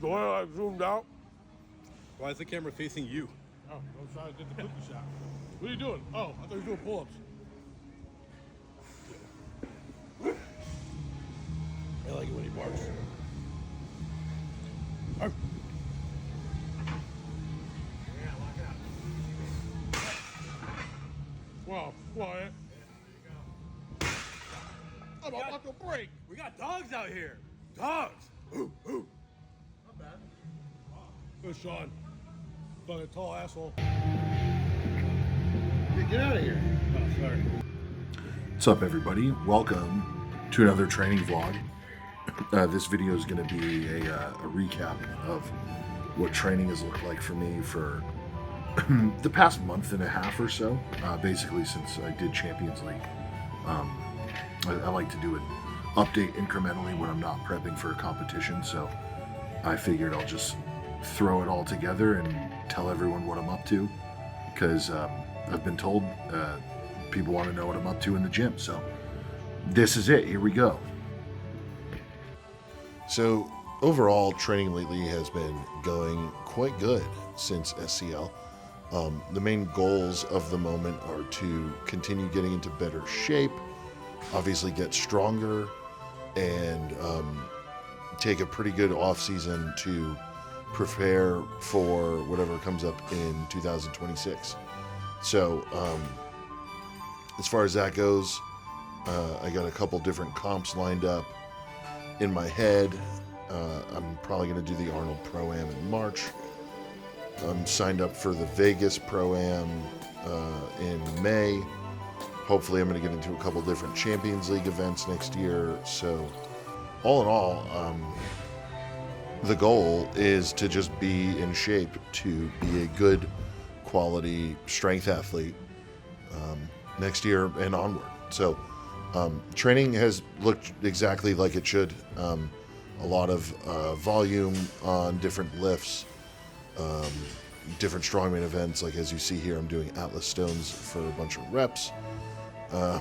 The one I zoomed out. Why is the camera facing you? Oh, I'm trying to get the cookie shot. What are you doing? Oh, I thought you were doing pull-ups. I like it when he barks. Arf. Yeah, lock it out. Wow, quiet. I'm about to break. We got dogs out here. Dogs. Ooh, ooh. Not bad. Good Sean. Fucking tall asshole. Get out of here. Oh, sorry. What's up, everybody? Welcome to another training vlog. This video is going to be a recap of what training has looked like for me for the past month and a half or so. Basically, since I did Champions League. I like to do an update incrementally when I'm not prepping for a competition, so I figured I'll just throw it all together and tell everyone what I'm up to, because I've been told people want to know what I'm up to in the gym, so this is it. Here we go. So overall, training lately has been going quite good since SCL. The main goals of the moment are to continue getting into better shape, obviously get stronger, and take a pretty good off season to prepare for whatever comes up in 2026. So as far as that goes, I got a couple different comps lined up in my head. I'm probably going to do the Arnold Pro-Am in March. I'm signed up for the Vegas Pro-Am in May. Hopefully I'm going to get into a couple different Champions League events next year. So all in all, the goal is to just be in shape to be a good quality strength athlete next year and onward. So training has looked exactly like it should. A lot of volume on different lifts, different strongman events. Like as you see here, I'm doing Atlas Stones for a bunch of reps. I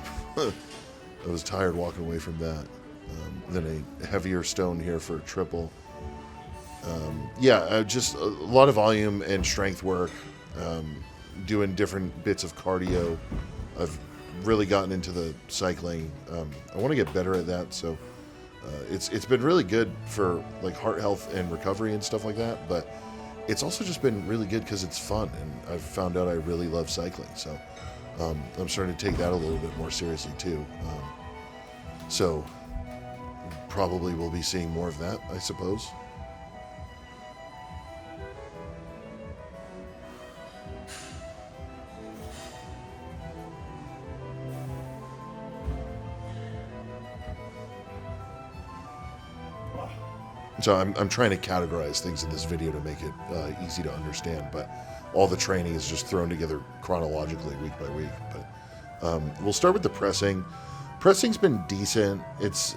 was tired walking away from that. Then a heavier stone here for a triple. Just a lot of volume and strength work, doing different bits of cardio. I've really gotten into the cycling. I want to get better at that, so it's been really good for like heart health and recovery and stuff like that, but it's also just been really good because it's fun, and I've found out I really love cycling, so I'm starting to take that a little bit more seriously too. So probably we'll be seeing more of that, I suppose. So I'm trying to categorize things in this video to make it easy to understand, but all the training is just thrown together chronologically week by week. But we'll start with the pressing. Pressing's been decent. It's,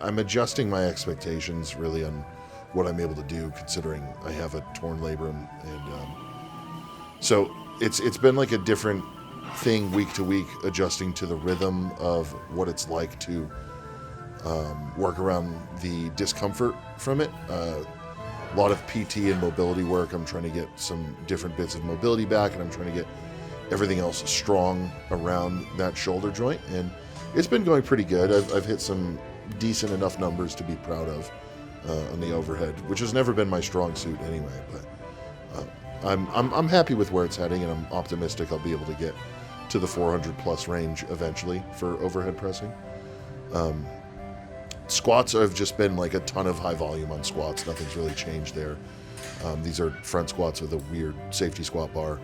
I'm adjusting my expectations really on what I'm able to do, considering I have a torn labrum, and so it's been like a different thing week to week, adjusting to the rhythm of what it's like to work around the discomfort from it. A lot of PT and mobility work. I'm trying to get some different bits of mobility back, and I'm trying to get everything else strong around that shoulder joint, and it's been going pretty good. I've hit some decent enough numbers to be proud of on the overhead, which has never been my strong suit anyway, but I'm happy with where it's heading, and I'm optimistic I'll be able to get to the 400 plus range eventually for overhead pressing. Squats have just been like a ton of high volume on squats. Nothing's really changed there. These are front squats with a weird safety squat bar.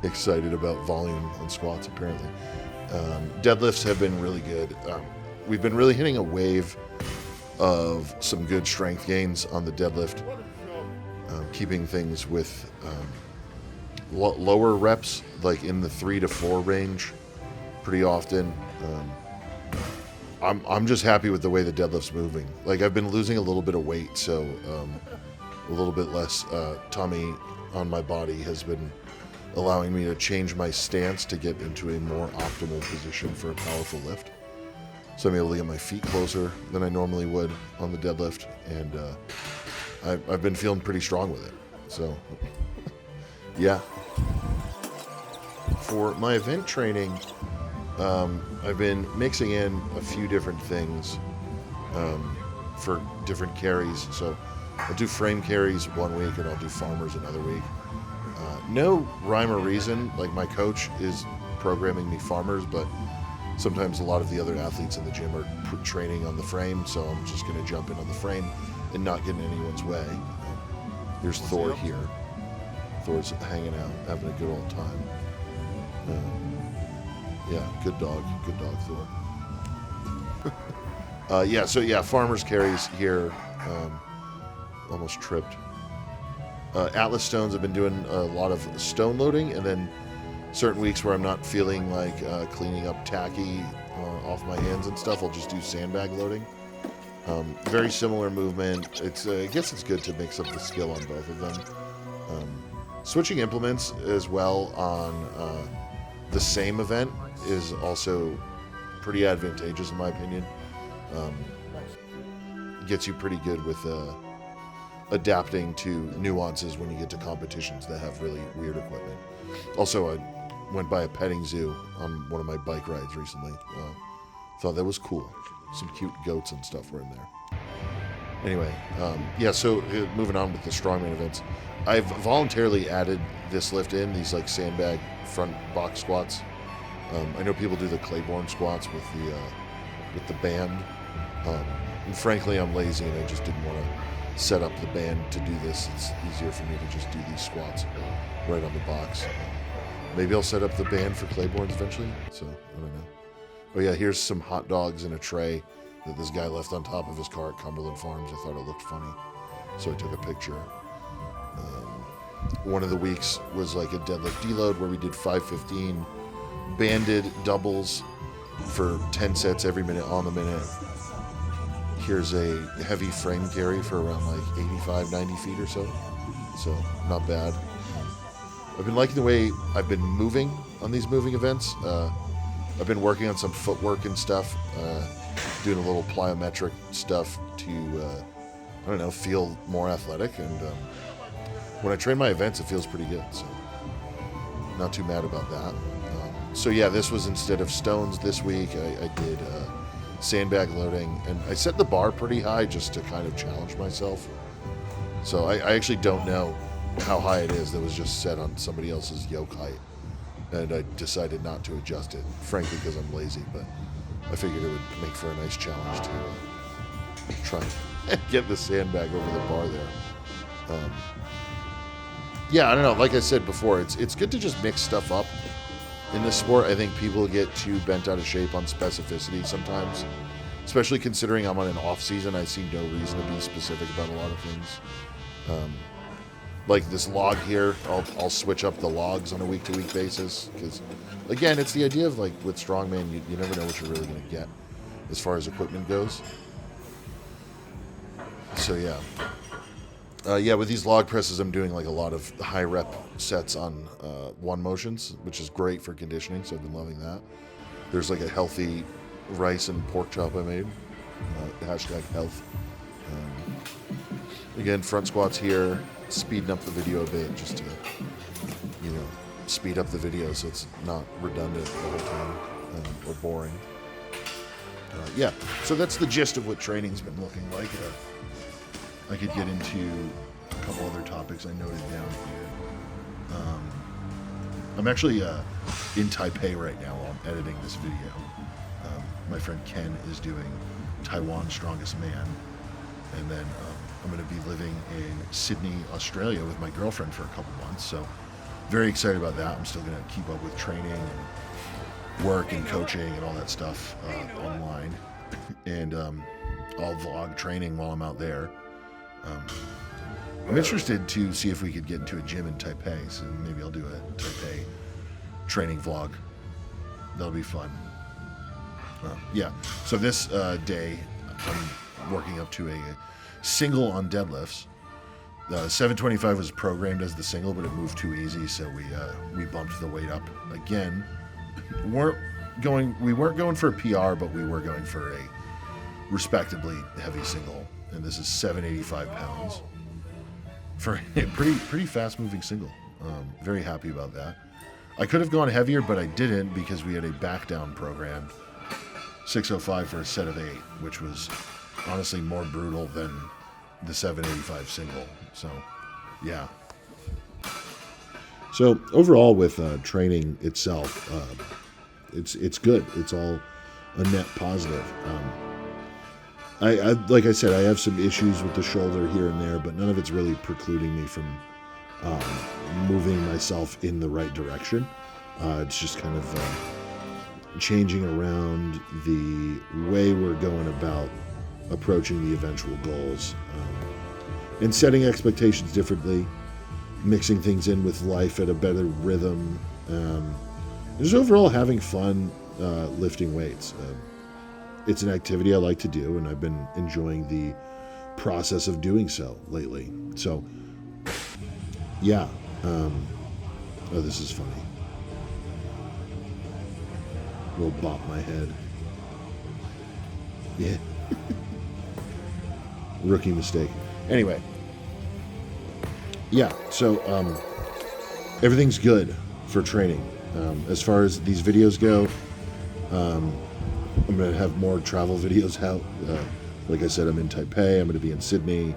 Excited about volume on squats, apparently. Deadlifts have been really good. We've been really hitting a wave of some good strength gains on the deadlift, keeping things with lower reps, like in the 3 to 4 range pretty often. I'm just happy with the way the deadlift's moving. Like, I've been losing a little bit of weight, so a little bit less tummy on my body has been allowing me to change my stance to get into a more optimal position for a powerful lift. So I'm able to get my feet closer than I normally would on the deadlift. And I've been feeling pretty strong with it. So, yeah. For my event training, I've been mixing in a few different things for different carries. So I'll do frame carries one week and I'll do farmers another week. No rhyme or reason. Like, my coach is programming me farmers, but sometimes a lot of the other athletes in the gym are training on the frame, so I'm just going to jump in on the frame and not get in anyone's way. There's Thor here. Thor's hanging out, having a good old time. Yeah, good dog, Thor. Yeah, farmers carries here. Almost tripped. Atlas stones, I've been doing a lot of stone loading, and then certain weeks where I'm not feeling like cleaning up tacky off my hands and stuff, I'll just do sandbag loading. Very similar movement. I guess it's good to mix up the skill on both of them. Switching implements as well on the same event is also pretty advantageous in my opinion. Gets you pretty good with adapting to nuances when you get to competitions that have really weird equipment. Also, I went by a petting zoo on one of my bike rides recently. Thought that was cool. Some cute goats and stuff were in there. Anyway, so moving on with the strongman events. I've voluntarily added this lift in, these like sandbag front box squats. I know people do the Claiborne squats with the band. And frankly, I'm lazy and I just didn't want to set up the band to do this. It's easier for me to just do these squats right on the box. Maybe I'll set up the band for Claiborne's eventually, so I don't know. Oh yeah, here's some hot dogs in a tray that this guy left on top of his car at Cumberland Farms. I thought it looked funny, so I took a picture. One of the weeks was like a deadlift deload where we did 515 banded doubles for 10 sets every minute on the minute. Here's a heavy frame carry for around like 85, 90 feet or so. So not bad. I've been liking the way I've been moving on these moving events. I've been working on some footwork and stuff, doing a little plyometric stuff to, feel more athletic. And when I train my events, it feels pretty good. So not too mad about that. This was instead of stones this week, I did sandbag loading, and I set the bar pretty high just to kind of challenge myself. So I actually don't know how high it is. That was just set on somebody else's yoke height, and I decided not to adjust it, frankly, because I'm lazy, but I figured it would make for a nice challenge to try and get the sandbag over the bar there. I don't know, like I said before, it's good to just mix stuff up. In this sport, I think people get too bent out of shape on specificity sometimes, especially considering I'm on an off season. I see no reason to be specific about a lot of things. Like this log here, I'll switch up the logs on a week-to-week basis because, again, it's the idea of like with Strongman, you never know what you're really going to get as far as equipment goes. So with these log presses, I'm doing like a lot of high rep sets on one motions, which is great for conditioning. So I've been loving that. There's like a healthy rice and pork chop I made. #health. Again, front squats here, speeding up the video a bit just to, speed up the video so it's not redundant the whole time or boring. So that's the gist of what training's been looking like. I could get into a couple other topics I noted down here. I'm actually in Taipei right now while I'm editing this video. My friend Ken is doing Taiwan's Strongest Man, and then I'm going to be living in Sydney, Australia with my girlfriend for a couple months, so very excited about that. I'm still going to keep up with training and work and coaching and all that stuff online, and I'll vlog training while I'm out there. I'm interested to see if we could get into a gym in Taipei, so maybe I'll do a Taipei training vlog. That'll be fun. So this day I'm working up to a single on deadlifts. The 725 was programmed as the single, but it moved too easy, so we bumped the weight up again. weren't going for a PR, but we were going for a respectably heavy single, and this is 785 pounds for a pretty fast moving single. Very happy about that. I could have gone heavier, but I didn't because we had a back down program, 605 for a set of 8, which was honestly more brutal than the 785 single. So, yeah. So overall, with training itself, it's good. It's all a net positive. I like I said, I have some issues with the shoulder here and there, but none of it's really precluding me from moving myself in the right direction. It's just kind of changing around the way we're going about approaching the eventual goals, and setting expectations differently, mixing things in with life at a better rhythm, just overall having fun lifting weights. It's an activity I like to do, and I've been enjoying the process of doing so lately. So, yeah. Oh, this is funny. Will bop my head. Yeah. Rookie mistake. Anyway. Yeah, so everything's good for training. As far as these videos go, I'm going to have more travel videos out. Like I said, I'm in Taipei. I'm going to be in Sydney.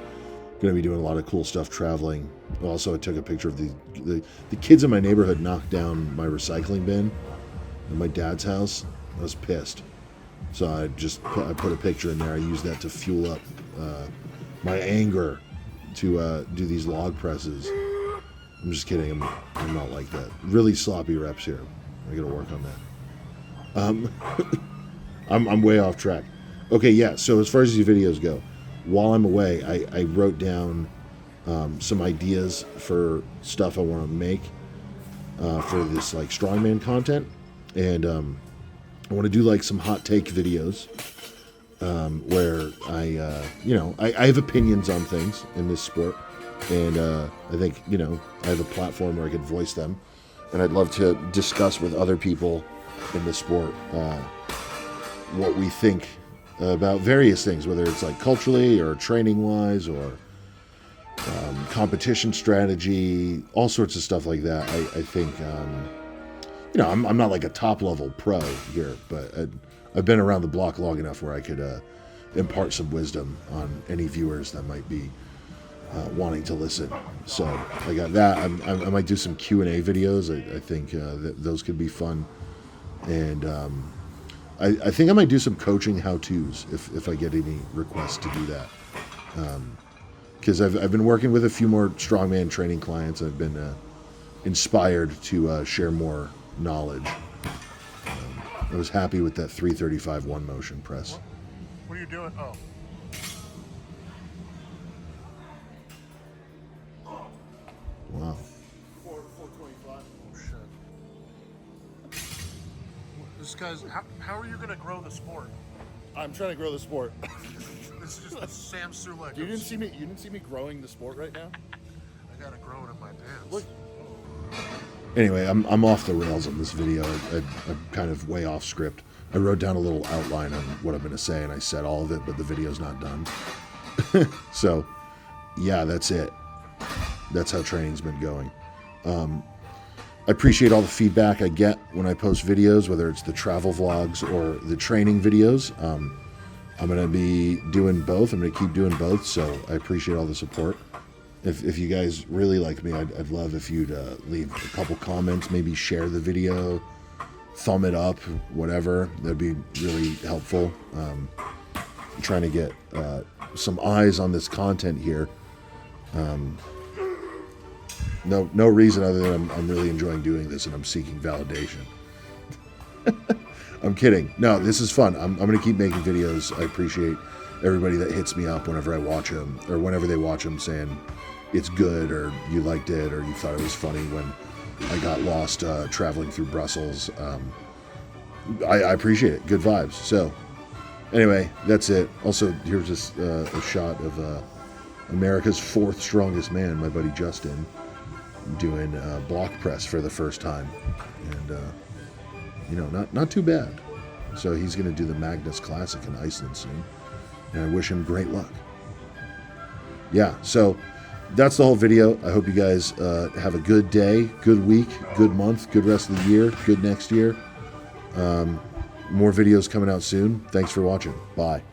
Going to be doing a lot of cool stuff traveling. Also, I took a picture of the kids in my neighborhood knocked down my recycling bin in my dad's house. I was pissed. So I put a picture in there. I used that to fuel up my anger to do these log presses. I'm just kidding. I'm not like that. Really sloppy reps here. I got to work on that. I'm way off track. Okay, yeah. So as far as these videos go, while I'm away, I wrote down some ideas for stuff I want to make for this like strongman content, and I want to do like some hot take videos where I have opinions on things in this sport, and I think I have a platform where I could voice them, and I'd love to discuss with other people in the sport what we think about various things, whether it's like culturally or training wise or competition strategy, all sorts of stuff like that. I think I'm not like a top level pro here, but I've been around the block long enough where I could impart some wisdom on any viewers that might be wanting to listen. So I got that. I might do some Q&A videos. I think that those could be fun, and I think I might do some coaching how-tos if I get any requests to do that. Because I've been working with a few more strongman training clients. I've been inspired to share more knowledge. I was happy with that 335 one motion press. What are you doing? Oh. Wow. 425. Oh shit. This guy's. How are you gonna grow the sport? I'm trying to grow the sport. This is just a Sam Sulek. You didn't see me growing the sport right now? I gotta grow it in my pants. Look. Anyway, I'm off the rails on this video. I'm kind of way off script. I wrote down a little outline on what I'm going to say, and I said all of it, but the video's not done. So, yeah, that's it. That's how training's been going. I appreciate all the feedback I get when I post videos, whether it's the travel vlogs or the training videos. I'm going to be doing both. I'm going to keep doing both, so I appreciate all the support. If you guys really like me, I'd love if you'd leave a couple comments, maybe share the video, thumb it up, whatever. That'd be really helpful. I'm trying to get some eyes on this content here. No reason other than I'm really enjoying doing this and I'm seeking validation. I'm kidding. No, this is fun. I'm going to keep making videos. I appreciate everybody that hits me up whenever I watch them, or whenever they watch them, saying it's good, or you liked it, or you thought it was funny when I got lost traveling through Brussels. I appreciate it. Good vibes. So anyway, that's it. Also, here's just a shot of America's 4th strongest man, my buddy Justin, doing block press for the first time. And You know, not too bad. So he's going to do the Magnus Classic in Iceland soon. And I wish him great luck. Yeah, so that's the whole video. I hope you guys have a good day, good week, good month, good rest of the year, good next year. More videos coming out soon. Thanks for watching. Bye.